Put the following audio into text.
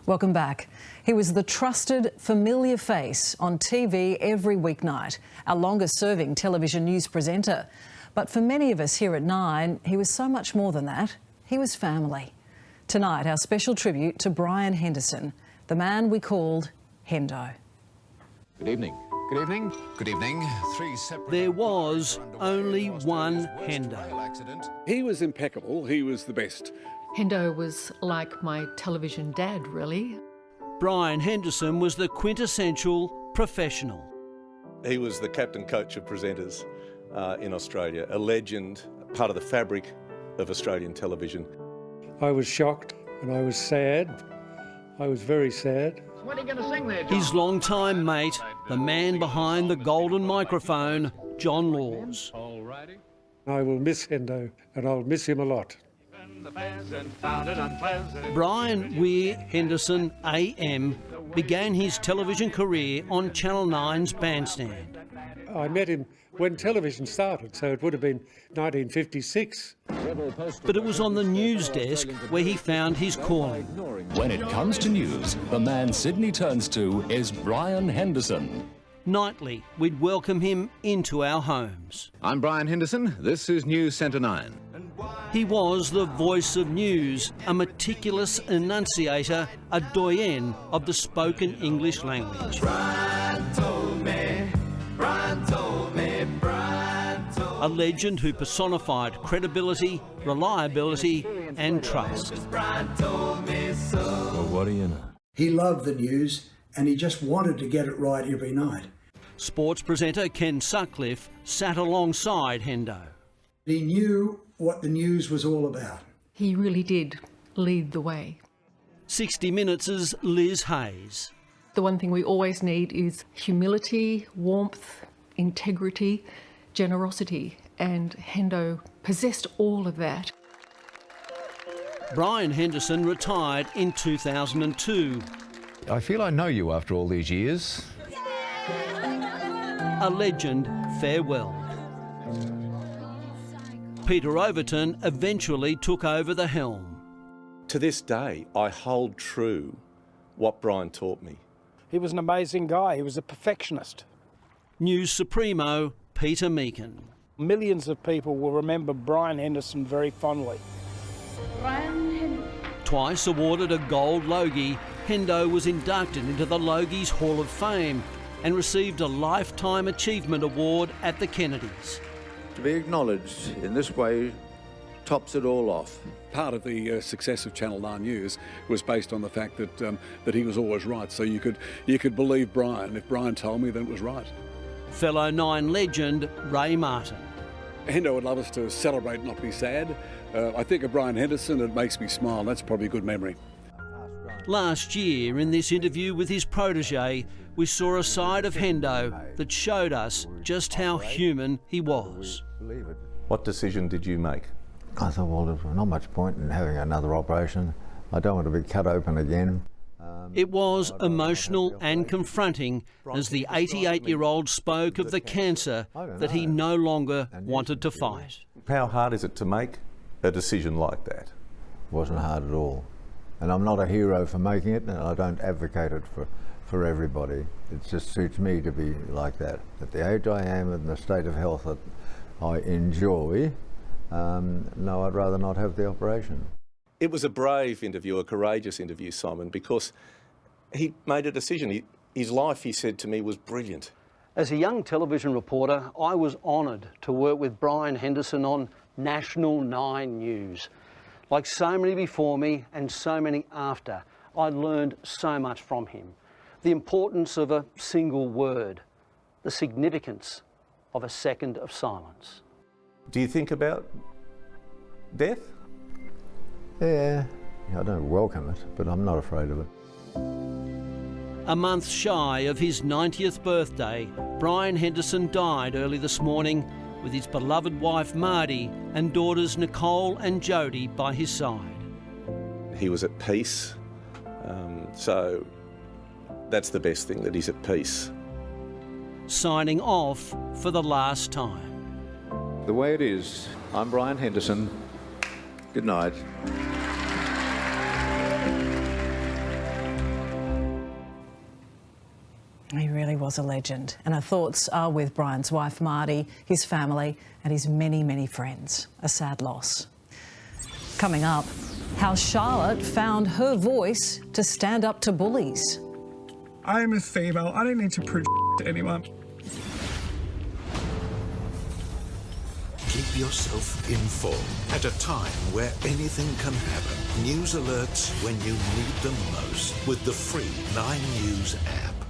Welcome back. He was the trusted, familiar face on TV every weeknight, our longest-serving television news presenter. But for many of us here at Nine, he was so much more than that. He was family. Tonight, our special tribute to Brian Henderson, the man we called Hendo. Good evening. Good evening. Good evening. There was only one Hendo. He was impeccable. He was the best. Hendo was like my television dad, really. Brian Henderson was the quintessential professional. He was the captain coach of presenters in Australia, a legend, part of the fabric of Australian television. I was shocked and I was sad. I was very sad. What are you going to sing there, John? His longtime mate, the man behind the golden microphone, John Laws. I will miss Hendo and I'll miss him a lot. Brian Weir Henderson AM began his television career on Channel 9's Bandstand. I met him when television started, so it would have been 1956. But it was on the news desk where he found his calling. When it comes to news, the man Sydney turns to is Brian Henderson. Nightly, we'd welcome him into our homes. I'm Brian Henderson. This is News Centre 9. He was the voice of news, a meticulous enunciator, a doyen of the spoken English language. A legend who personified credibility, reliability and trust. Well, what do you know? He loved the news and he just wanted to get it right every night. Sports presenter Ken Sutcliffe sat alongside Hendo. He knew what the news was all about. He really did lead the way. 60 Minutes' Liz Hayes. The one thing we always need is humility, warmth, integrity, generosity, and Hendo possessed all of that. Brian Henderson retired in 2002. I feel I know you after all these years. A legend farewelled. Peter Overton eventually took over the helm. To this day, I hold true what Brian taught me. He was an amazing guy. He was a perfectionist. News Supremo Peter Meakin. Millions of people will remember Brian Henderson very fondly. Twice awarded a Gold Logie, Hendo was inducted into the Logies Hall of Fame and received a Lifetime Achievement Award at the Kennedys. To be acknowledged in this way tops it all off. Part of the success of Channel 9 News was based on the fact that he was always right. So you could believe Brian. If Brian told me, then it was right. Fellow Nine legend Ray Martin. Hendo would love us to celebrate, not be sad. I think of Brian Henderson, it makes me smile. That's probably a good memory. Last year, in this interview with his protege, we saw a side of Hendo that showed us just how human he was. What decision did you make? I thought, well, there's not much point in having another operation. I don't want to be cut open again. It was emotional and confronting as the 88-year-old spoke of the cancer that he no longer wanted to fight. How hard is it to make a decision like that? It wasn't hard at all. And I'm not a hero for making it, and I don't advocate it for everybody. It just suits me to be like that. At the age I am and the state of health that I enjoy, no, I'd rather not have the operation. It was a brave interview, a courageous interview, Simon, because he made a decision. His life, he said to me, was brilliant. As a young television reporter, I was honoured to work with Brian Henderson on National 9 News. Like so many before me and so many after, I learned so much from him. The importance of a single word, the significance of a second of silence. Do you think about death? Yeah, I don't welcome it, but I'm not afraid of it. A month shy of his 90th birthday, Brian Henderson died early this morning with his beloved wife Marty and daughters Nicole and Jodie by his side. He was at peace, so that's the best thing, that he's at peace. Signing off for the last time. The way it is, I'm Brian Henderson. Good night. He really was a legend. And our thoughts are with Brian's wife, Marty, his family and his many, many friends. A sad loss. Coming up, how Charlotte found her voice to stand up to bullies. I'm a female. I don't need to prove to anyone. Keep yourself informed at a time where anything can happen. News alerts when you need them most with the free 9 News app.